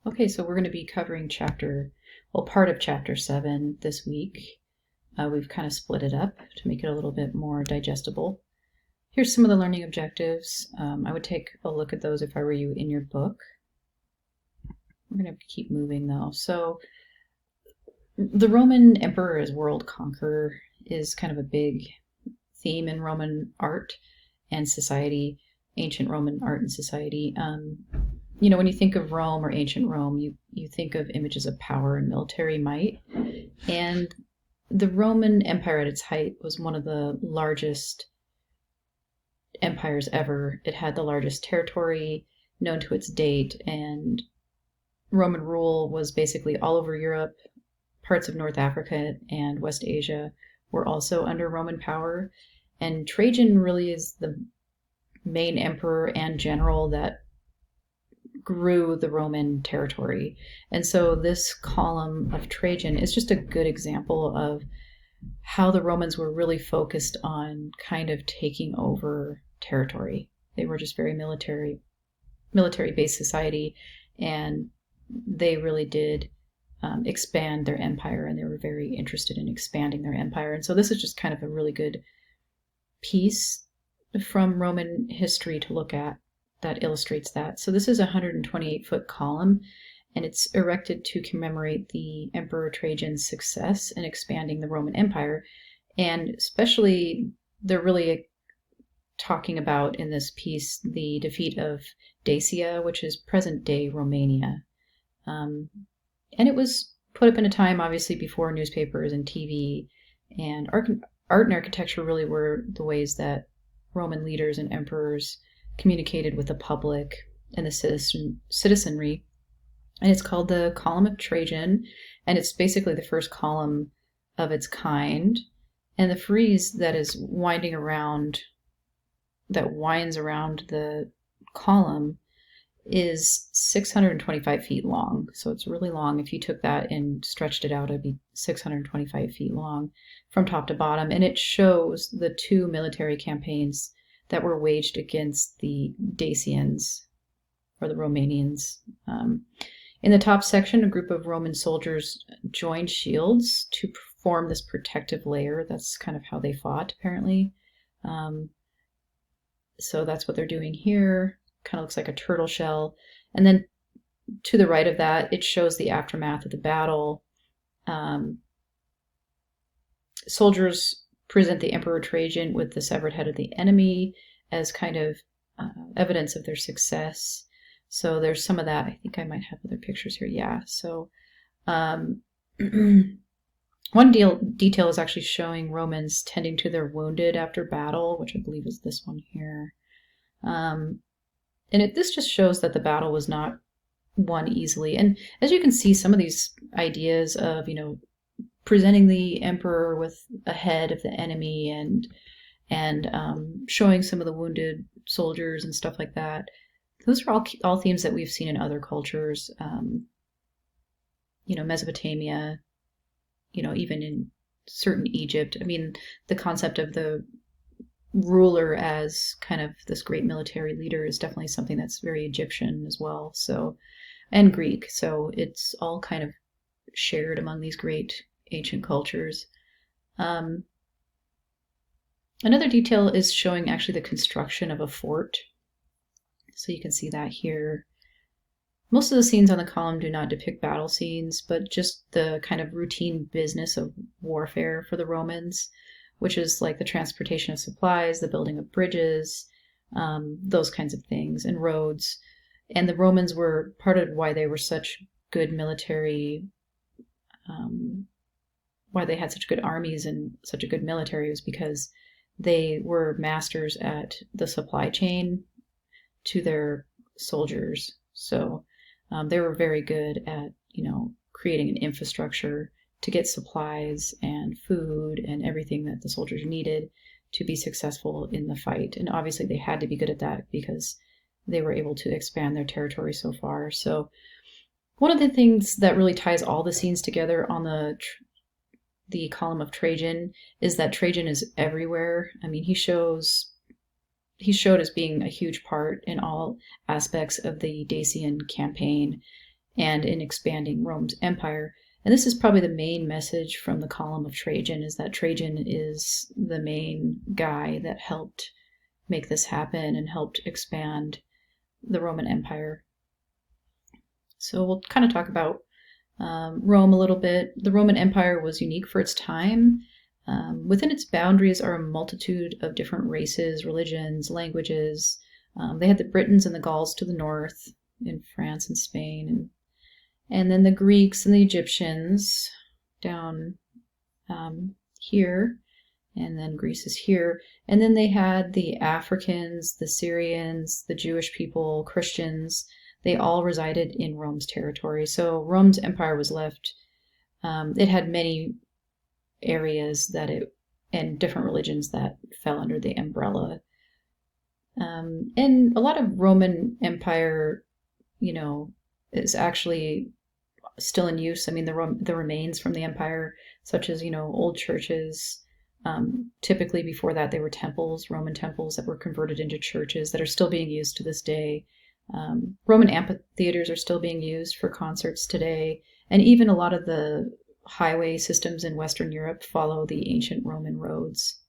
Okay, so we're going to be covering part of chapter 7 this week. We've kind of split it up to make it a little bit more digestible. Here's some of the learning objectives. I would take a look at those if I were you in your book. We're going to keep moving though. So the Roman emperor as world conqueror is kind of a big theme in Roman art and society, ancient Roman art and society. When you think of Rome or ancient Rome, you think of images of power and military might. And the Roman Empire at its height was one of the largest empires ever. It had the largest territory known to its date, and Roman rule was basically all over Europe. Parts of North Africa and West Asia were also under Roman power. And Trajan really is the main emperor and general that grew the Roman territory. And so this column of Trajan is just a good example of how the Romans were really focused on kind of taking over territory. They were just very military-based society, and they really did expand their empire, and they were very interested in expanding their empire. And so this is just kind of a really good piece from Roman history to look at that illustrates that. So this is a 128-foot column, and it's erected to commemorate the Emperor Trajan's success in expanding the Roman Empire. And especially, they're really talking about in this piece the defeat of Dacia, which is present-day Romania. And it was put up in a time, obviously, before newspapers and TV, and art and architecture really were the ways that Roman leaders and emperors communicated with the public and the citizenry. And it's called the Column of Trajan, and it's basically the first column of its kind. And the frieze that winds around the column is 625 feet long. So it's really long. If you took that and stretched it out, it'd be 625 feet long from top to bottom. And it shows the two military campaigns that were waged against the Dacians, or the Romanians. In the top section, a group of Roman soldiers joined shields to form this protective layer. That's kind of how they fought, apparently. So that's what they're doing here. Kind of looks like a turtle shell. And then to the right of that, it shows the aftermath of the battle. Soldiers present the Emperor Trajan with the severed head of the enemy as kind of evidence of their success. So there's some of that. I think I might have other pictures here. Yeah. So one detail is actually showing Romans tending to their wounded after battle, which I believe is this one here. And this just shows that the battle was not won easily. And as you can see, some of these ideas of, presenting the emperor with a head of the enemy and showing some of the wounded soldiers and stuff like that, those are all themes that we've seen in other cultures. Mesopotamia, even in certain Egypt. I mean, the concept of the ruler as kind of this great military leader is definitely something that's very Egyptian as well. So, and Greek. So it's all kind of shared among these great ancient cultures. Another detail is showing actually the construction of a fort. So you can see that here. Most of the scenes on the column do not depict battle scenes, but just the kind of routine business of warfare for the Romans, which is like the transportation of supplies, the building of bridges, those kinds of things, and roads. And the Romans were part of why they were such good military, why they had such good armies and such a good military, was because they were masters at the supply chain to their soldiers. So they were very good at, creating an infrastructure to get supplies and food and everything that the soldiers needed to be successful in the fight. And obviously they had to be good at that because they were able to expand their territory so far. So one of the things that really ties all the scenes together on the column of Trajan is that Trajan is everywhere. I mean, he's showed as being a huge part in all aspects of the Dacian campaign. and in expanding Rome's empire. And this is probably the main message from the Column of Trajan, is that Trajan is the main guy that helped make this happen and helped expand the Roman Empire. So we'll kind of talk about Rome a little bit. The Roman Empire was unique for its time. Within its boundaries are a multitude of different races, religions, languages. They had the Britons and the Gauls to the north in France and Spain, and then the Greeks and the Egyptians down here, and then Greece is here. And then they had the Africans, the Syrians, the Jewish people, Christians. They all resided in Rome's territory. So Rome's empire was left, it had many areas and different religions that fell under the umbrella. And a lot of Roman Empire, is actually still in use. I mean, the remains from the empire, such as, old churches. Typically before that, they were temples, Roman temples that were converted into churches that are still being used to this day. Roman amphitheaters are still being used for concerts today. And even a lot of the highway systems in Western Europe follow the ancient Roman roads.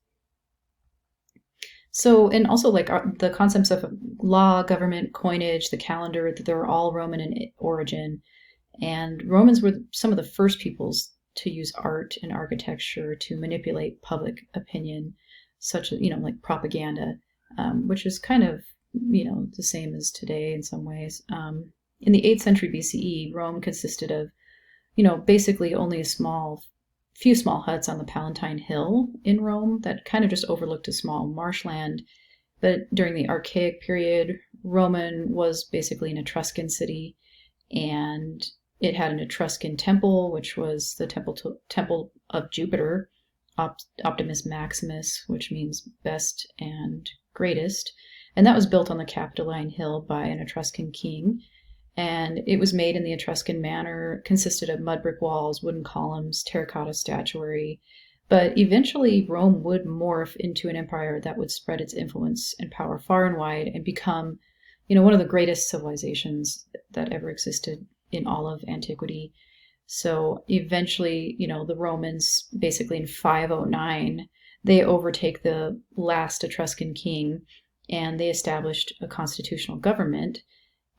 So, and also the concepts of law, government, coinage, the calendar, they're all Roman in origin. And Romans were some of the first peoples to use art and architecture to manipulate public opinion, such as, like propaganda, which is kind of, the same as today in some ways. In the 8th century BCE, Rome consisted of, basically only few small huts on the Palatine Hill in Rome that kind of just overlooked a small marshland. But during the Archaic period, Roman was basically an Etruscan city, and it had an Etruscan temple, which was the temple of Jupiter, Optimus Maximus, which means best and greatest. And that was built on the Capitoline Hill by an Etruscan king. And it was made in the Etruscan manner, consisted of mud brick walls, wooden columns, terracotta statuary. But eventually Rome would morph into an empire that would spread its influence and power far and wide and become, one of the greatest civilizations that ever existed in all of antiquity. So eventually, the Romans, basically in 509, they overtake the last Etruscan king, and they established a constitutional government.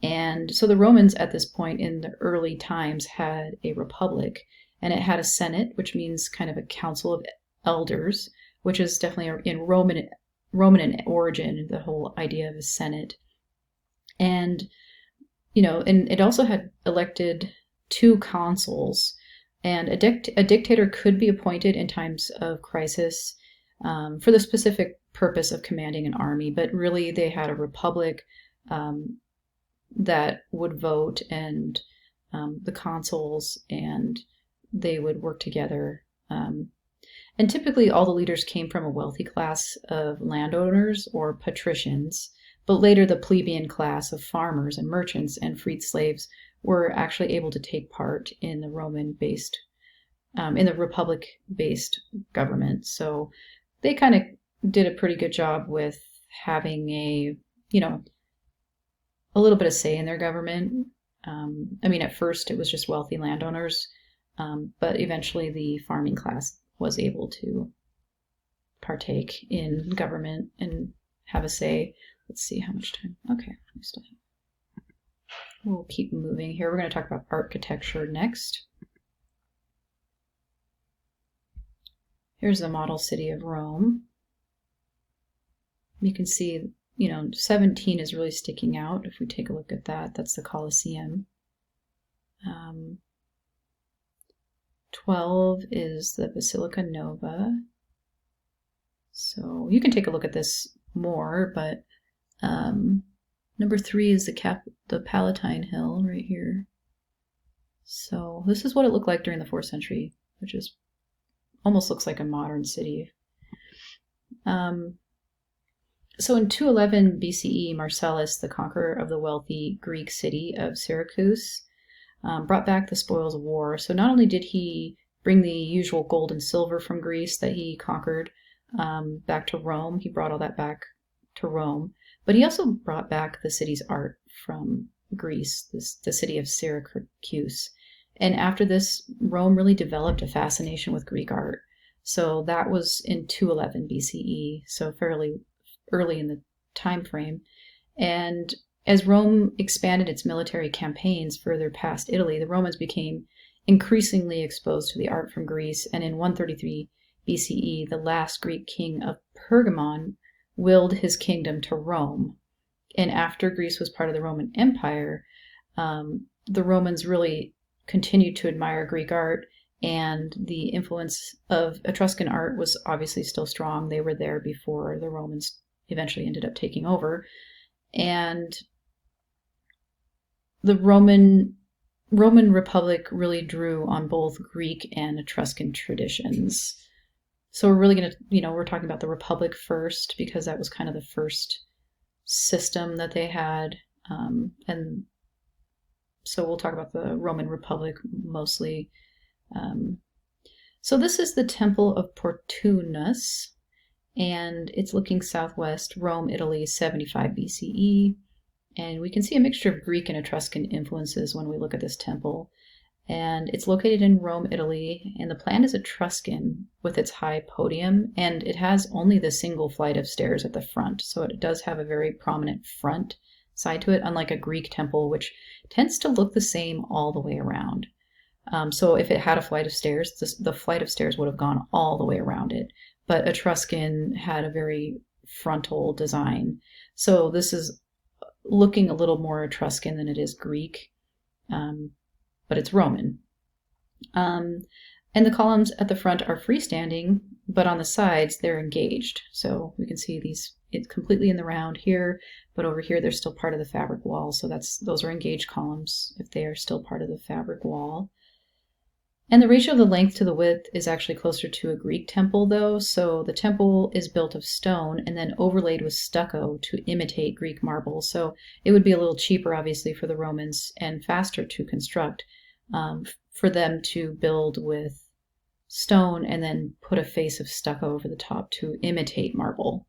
And so the Romans at this point in the early times had a republic, and it had a senate, which means kind of a council of elders, which is definitely in Roman in origin, the whole idea of a senate. And, and it also had elected 2 consuls, and a dictator could be appointed in times of crisis for the specific purpose of commanding an army, but really they had a republic that would vote, and the consuls, and they would work together. And typically all the leaders came from a wealthy class of landowners or patricians, but later the plebeian class of farmers and merchants and freed slaves were actually able to take part in the Roman-based, in the republic-based government. So they kind of did a pretty good job with having a little bit of say in their government. At first it was just wealthy landowners, but eventually the farming class was able to partake in government and have a say. Let's see how much time. Okay, we'll keep moving here. We're going to talk about architecture next. Here's the model city of Rome. You can see 17 is really sticking out. If we take a look at that, that's the Colosseum. 12 is the Basilica Nova. So you can take a look at this more, but number 3 is the Palatine Hill right here. So this is what it looked like during the 4th century, which is almost looks like a modern city. So in 211 BCE, Marcellus, the conqueror of the wealthy Greek city of Syracuse, brought back the spoils of war. So not only did he bring the usual gold and silver from Greece that he conquered back to Rome, he brought all that back to Rome, but he also brought back the city's art from Greece, the city of Syracuse. And after this, Rome really developed a fascination with Greek art. So that was in 211 BCE, so fairly early in the time frame. And as Rome expanded its military campaigns further past Italy, the Romans became increasingly exposed to the art from Greece. And in 133 BCE, the last Greek king of Pergamon willed his kingdom to Rome. And after Greece was part of the Roman Empire, the Romans really continued to admire Greek art, and the influence of Etruscan art was obviously still strong. They were there before the Romans eventually ended up taking over. And the Roman Republic really drew on both Greek and Etruscan traditions. So we're really going to, we're talking about the Republic first because that was kind of the first system that they had. And so we'll talk about the Roman Republic mostly. So this is the Temple of Portunus, and it's looking southwest, Rome, Italy, 75 BCE. And we can see a mixture of Greek and Etruscan influences when we look at this temple. And it's located in Rome, Italy, and the plan is Etruscan with its high podium, and it has only the single flight of stairs at the front. So it does have a very prominent front side to it, unlike a Greek temple, which tends to look the same all the way around. So if it had a flight of stairs, the flight of stairs would have gone all the way around it. But Etruscan had a very frontal design. So this is looking a little more Etruscan than it is Greek, but it's Roman. And the columns at the front are freestanding, but on the sides they're engaged. So we can see it's completely in the round here, but over here they're still part of the fabric wall. So those are engaged columns if they are still part of the fabric wall. And the ratio of the length to the width is actually closer to a Greek temple, though. So the temple is built of stone and then overlaid with stucco to imitate Greek marble. So it would be a little cheaper, obviously, for the Romans and faster to construct for them to build with stone and then put a face of stucco over the top to imitate marble,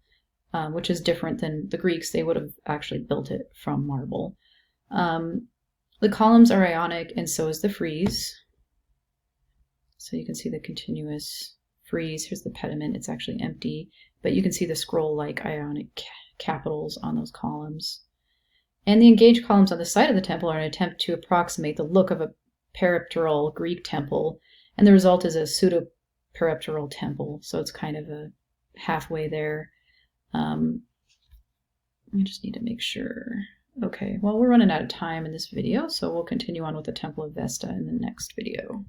which is different than the Greeks. They would have actually built it from marble. The columns are Ionic, and so is the frieze. So you can see the continuous frieze. Here's the pediment. It's actually empty, but you can see the scroll-like Ionic capitals on those columns. And the engaged columns on the side of the temple are an attempt to approximate the look of a peripteral Greek temple, and the result is a pseudo-peripteral temple. So it's kind of a halfway there. I just need to make sure. Okay, well, we're running out of time in this video, so we'll continue on with the Temple of Vesta in the next video.